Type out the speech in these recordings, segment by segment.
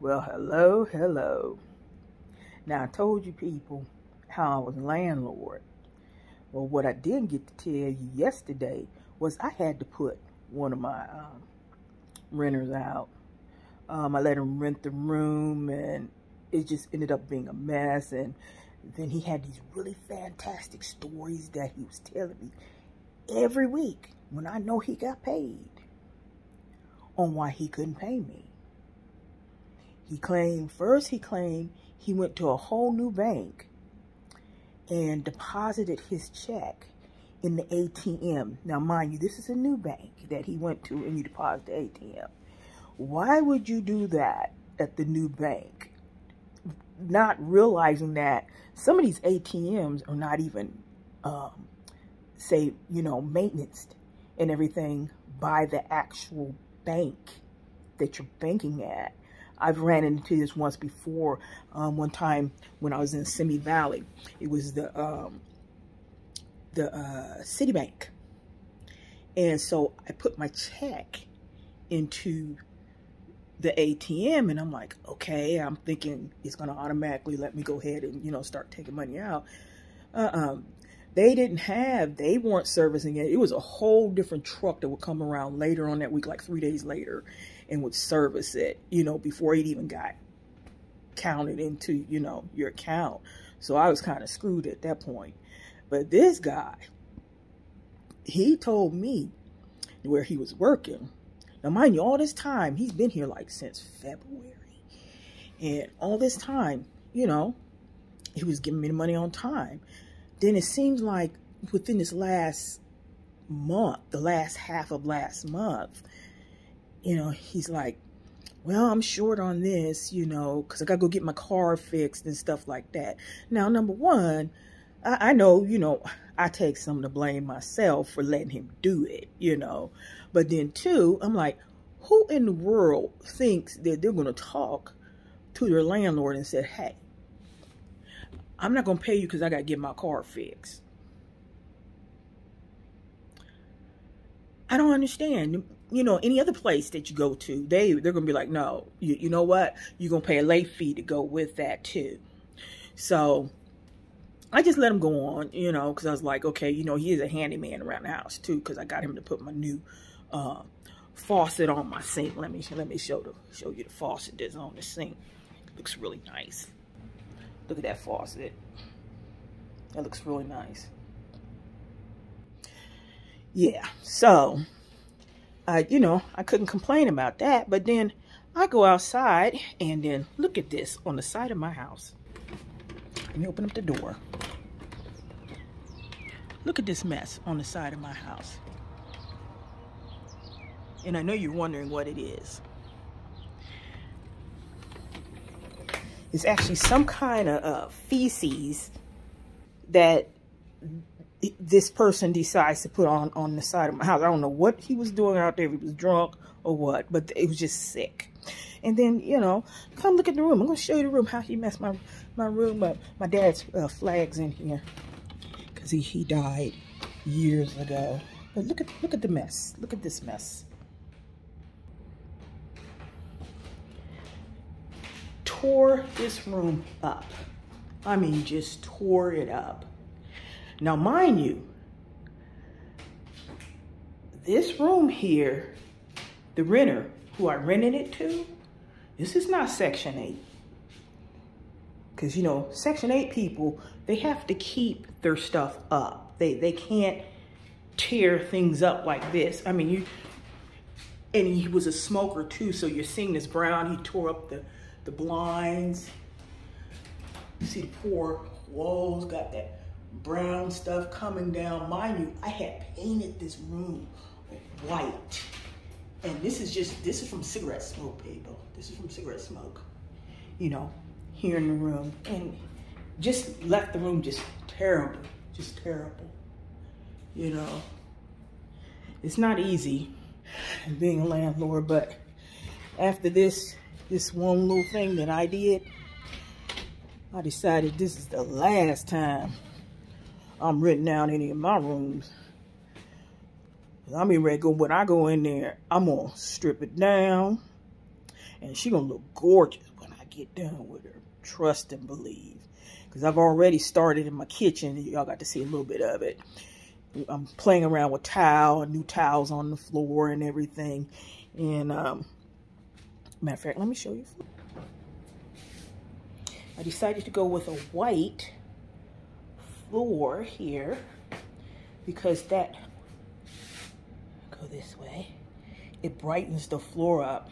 Well, hello, hello. Now, I told you people how I was landlord. Well, what I didn't get to tell you yesterday was I had to put one of my renters out. I let him rent the room, and it just ended up being a mess. And then he had these really fantastic stories that he was telling me every week when I know he got paid on why he couldn't pay me. He claimed he went to a whole new bank and deposited his check in the ATM. Now, mind you, this is a new bank that he went to and you deposit the ATM. Why would you do that at the new bank? Not realizing that some of these ATMs are not even, maintenance and everything by the actual bank that you're banking at. I've ran into this once before. One time when I was in Simi Valley, it was the Citibank, and so I put my check into the ATM, and I'm like, okay, I'm thinking it's gonna automatically let me go ahead and start taking money out. They weren't servicing it. It was a whole different truck that would come around later on that week, like 3 days later, and would service it, before it even got counted into, your account. So I was kind of screwed at that point. But this guy, he told me where he was working. Now, mind you, all this time, he's been here like since February. And all this time, he was giving me the money on time. Then it seems like within this last month, the last half of last month, he's like, well, I'm short on this, because I got to go get my car fixed and stuff like that. Now, number one, I know, I take some of the blame myself for letting him do it, But then two, I'm like, who in the world thinks that they're going to talk to their landlord and say, hey, I'm not going to pay you because I got to get my car fixed? I don't understand. Any other place that you go to, they're going to be like, no, you know what? You're going to pay a late fee to go with that too. So I just let him go on, because I was like, okay, he is a handyman around the house too, because I got him to put my new faucet on my sink. Let me show you the faucet that's on the sink. It looks really nice. Look at that faucet. That looks really nice. Yeah, so, I couldn't complain about that. But then I go outside and then look at this on the side of my house. Let me open up the door. Look at this mess on the side of my house. And I know you're wondering what it is. It's actually some kind of feces that this person decides to put on the side of my house. I don't know what he was doing out there, if he was drunk or what, but it was just sick. And then, come look at the room. I'm going to show you the room, how he messed my room up. My dad's flag's in here because he died years ago. But look at the mess. Look at this mess. Tore this room up. I mean, just tore it up. Now, mind you, this room here, the renter who I rented it to, this is not Section 8. Because, Section 8 people, they have to keep their stuff up. They can't tear things up like this. I mean, and he was a smoker too, so you're seeing this brown. He tore up the blinds. You see the poor walls, got that brown stuff coming down. Mind you, I had painted this room white. And this is from cigarette smoke, people. This is from cigarette smoke, here in the room. And just left the room just terrible, It's not easy being a landlord, but after this one little thing that I did, I decided this is the last time I'm renting out any of my rooms. I'm even ready to go. When I go in there, I'm gonna strip it down, and she gonna look gorgeous get done with her. Trust and believe. Because I've already started in my kitchen. Y'all got to see a little bit of it. I'm playing around with new towels on the floor and everything. And, matter of fact, let me show you. I decided to go with a white floor here because that, go this way, it brightens the floor up.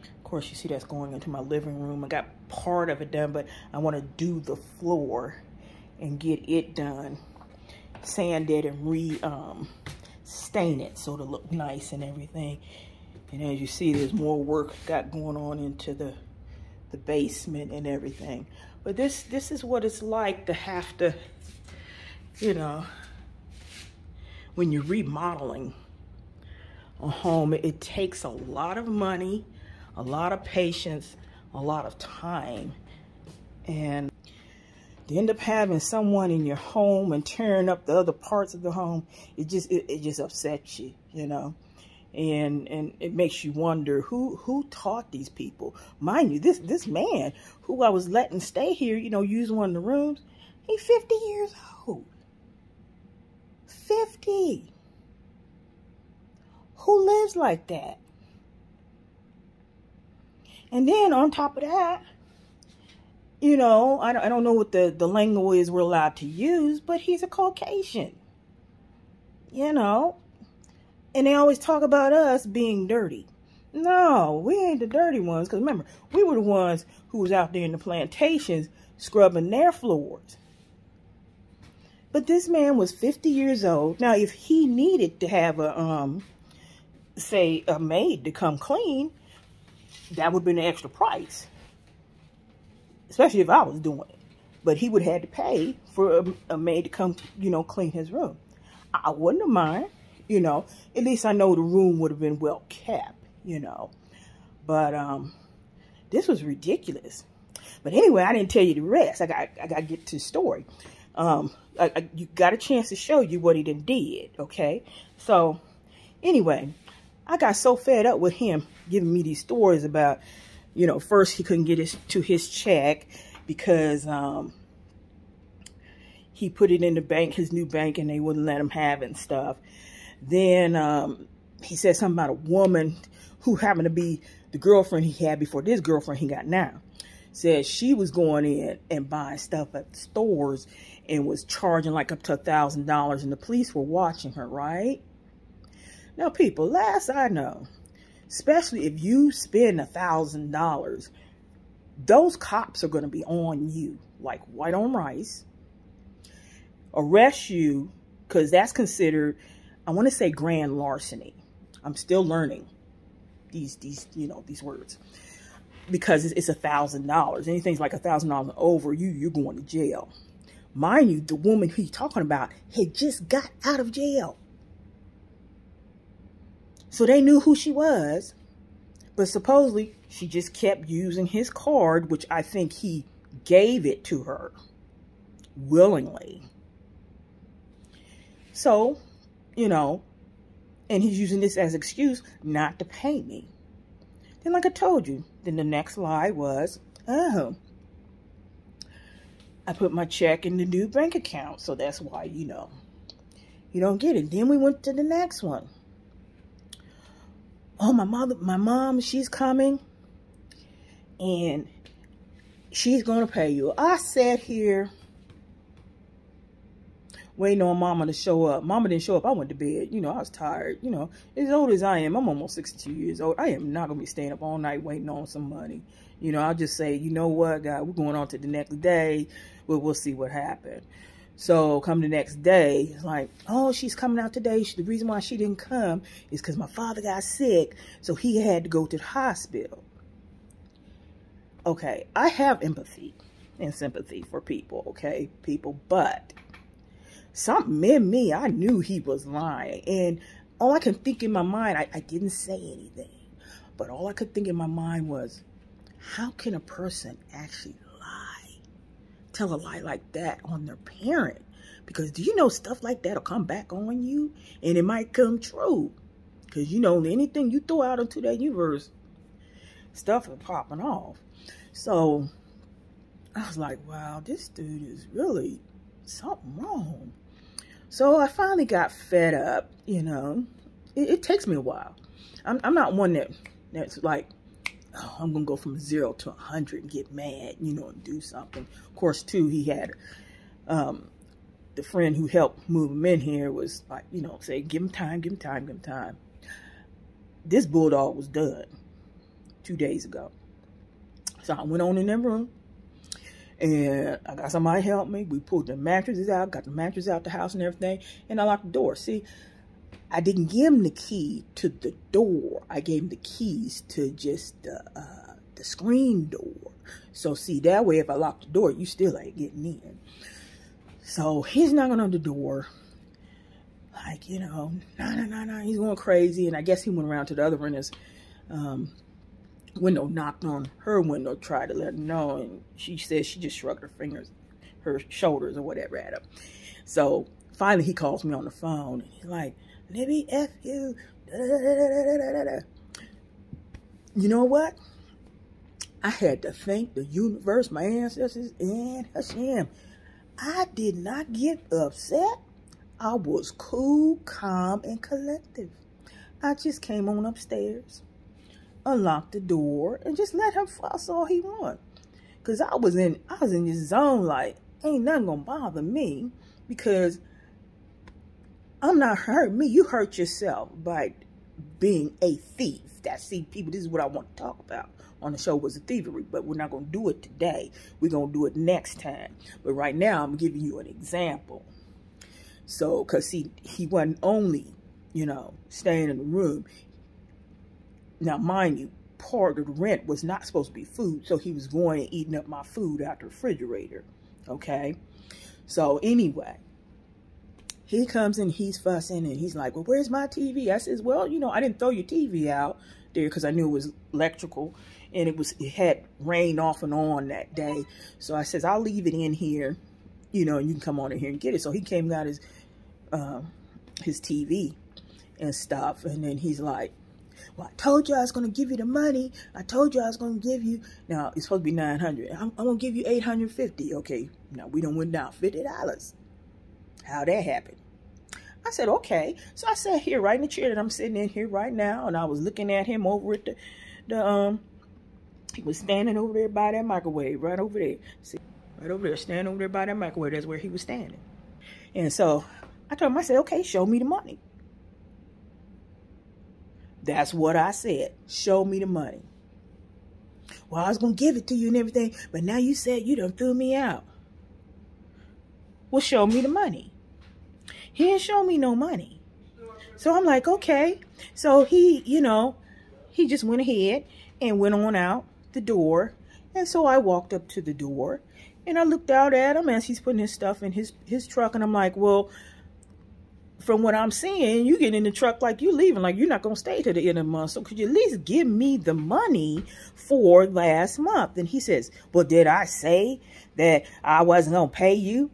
Of course, you see that's going into my living room. I got part of it done, but I want to do the floor and get it done, sand it and stain it so it'll look nice and everything. And as you see, there's more work got going on into the basement and everything. But this is what it's like to have to, you know, when you're remodeling a home, it takes a lot of money, a lot of patience, a lot of time. And to end up having someone in your home and tearing up the other parts of the home, it just upsets you, you know. And it makes you wonder who taught these people. Mind you, this man who I was letting stay here, you know, use one of the rooms, he's 50 years old. 50. Who lives like that? And then on top of that, you know, I don't know what the lingo is we're allowed to use, but he's a Caucasian. You know. And they always talk about us being dirty. No, we ain't the dirty ones. Because remember, we were the ones who was out there in the plantations scrubbing their floors. But this man was 50 years old. Now, if he needed to have a, say, a maid to come clean, that would have been an extra price. Especially if I was doing it. But he would have had to pay for a maid to come, you know, clean his room. I wouldn't have mind. You know, at least I know the room would have been well kept, you know. But this was ridiculous. But anyway, I didn't tell you the rest. I got to get to the story. You got a chance to show you what he did, okay? So anyway, I got so fed up with him giving me these stories about, you know, first he couldn't get his check because he put it in the bank, his new bank, and they wouldn't let him have it and stuff. Then he said something about a woman who happened to be the girlfriend he had before this girlfriend he got now. Said she was going in and buying stuff at the stores and was charging like up to $1,000, and the police were watching her, right? Now, people, last I know, especially if you spend $1,000, those cops are going to be on you like white on rice, arrest you, because that's considered, I want to say, grand larceny. I'm still learning these you know, these words, because it's $1,000. Anything's like $1,000 over, you're going to jail. Mind you, the woman he's talking about had just got out of jail, so they knew who she was. But supposedly she just kept using his card, which I think he gave it to her willingly. So, you know, and he's using this as an excuse not to pay me. Then, like I told you, then the next lie was, oh, I put my check in the new bank account, so that's why, you know, you don't get it. Then we went to the next one. Oh, my mom, she's coming, and she's going to pay you. I sat here waiting on mama to show up. Mama didn't show up. I went to bed. You know, I was tired. You know, as old as I am, I'm almost 62 years old. I am not going to be staying up all night waiting on some money. You know, I'll just say, you know what, God, we're going on to the next day, but we'll see what happened. So come the next day, it's like, oh, she's coming out today. The reason why she didn't come is because my father got sick, so he had to go to the hospital. Okay, I have empathy and sympathy for people, okay, people, but something in me, I knew he was lying. And all I could think in my mind, I didn't say anything, but all I could think in my mind was, how can a person actually tell a lie like that on their parent? Because do you know stuff like that will come back on you, and it might come true? Because, you know, anything you throw out into that universe, stuff is popping off. So I was like, wow, this dude is really something wrong. So I finally got fed up, you know. It takes me a while. I'm not one that's like, oh, I'm going to go from 0 to 100 and get mad, you know, and do something. Of course, too, he had the friend who helped move him in here was like, you know, say, give him time, give him time, give him time. This bulldog was done 2 days ago. So I went on in that room. And I got somebody to help me. We pulled the mattresses out, got the mattress out the house and everything. And I locked the door. See, I didn't give him the key to the door. I gave him the keys to just the screen door. So see, that way if I lock the door, you still ain't getting in. So he's knocking on the door. Like, you know, nah. He's going crazy. And I guess he went around to the other renter's window, knocked on her window, tried to let her know, and she said she just shrugged her shoulders or whatever at him. So finally he calls me on the phone and he's like, Libby, F you. You know what? I had to thank the universe, my ancestors, and Hashem. I did not get upset. I was cool, calm, and collective. I just came on upstairs, unlocked the door, and just let him fuss all he want. Cause I was in this zone like, ain't nothing gonna bother me, because I'm not hurting me. You hurt yourself by being a thief. See, people, this is what I want to talk about on the show, was a thievery, but we're not gonna do it today. We're gonna do it next time. But right now, I'm giving you an example. So, cause he wasn't only, you know, staying in the room. Now, mind you, part of the rent was not supposed to be food, so he was going and eating up my food out the refrigerator, okay? So, anyway, he comes in, he's fussing, and he's like, well, where's my TV? I says, well, you know, I didn't throw your TV out there because I knew it was electrical, and it had rained off and on that day. So, I says, I'll leave it in here, you know, and you can come on in here and get it. So, he came and got his TV and stuff, and then he's like, well, I told you I was going to give you the money. I told you I was going to give you, now it's supposed to be $900. I'm going to give you $850. Okay, now we done went down $50. How'd that happen? I said, okay. So I sat here right in the chair that I'm sitting in here right now, and I was looking at him over at he was standing over there by that microwave, right over there. See, right over there, standing over there by that microwave. That's where he was standing. And so I told him, I said, okay, show me the money. That's what I said. Show me the money. Well, I was going to give it to you and everything, but now you said you done threw me out. Well, show me the money. He didn't show me no money. So I'm like, okay. So he, you know, he just went ahead and went on out the door. And so I walked up to the door and I looked out at him as he's putting his stuff in his truck. And I'm like, well, from what I'm seeing, you get in the truck like you leaving, like you're not going to stay to the end of the month. So could you at least give me the money for last month? And he says, well, did I say that I wasn't going to pay you?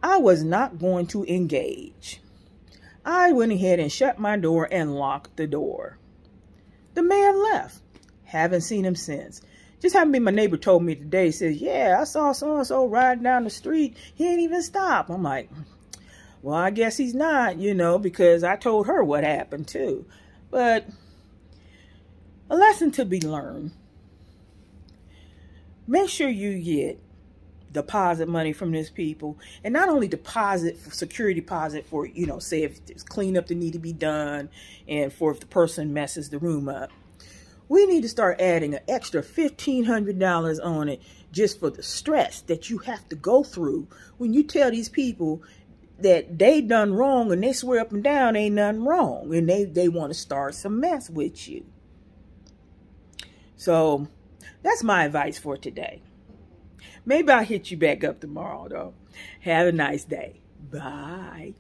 I was not going to engage. I went ahead and shut my door and locked the door. The man left. Haven't seen him since. Just happened to be my neighbor told me today, says, yeah, I saw so-and-so riding down the street. He ain't even stop. I'm like, well, I guess he's not, you know, because I told her what happened too. But a lesson to be learned. Make sure you get deposit money from these people, and not only deposit for security deposit for, you know, say if there's cleanup that need to be done and for if the person messes the room up. We need to start adding an extra $1,500 on it just for the stress that you have to go through when you tell these people that they done wrong and they swear up and down ain't nothing wrong and they want to start some mess with you. So that's my advice for today. Maybe I'll hit you back up tomorrow, though. Have a nice day. Bye.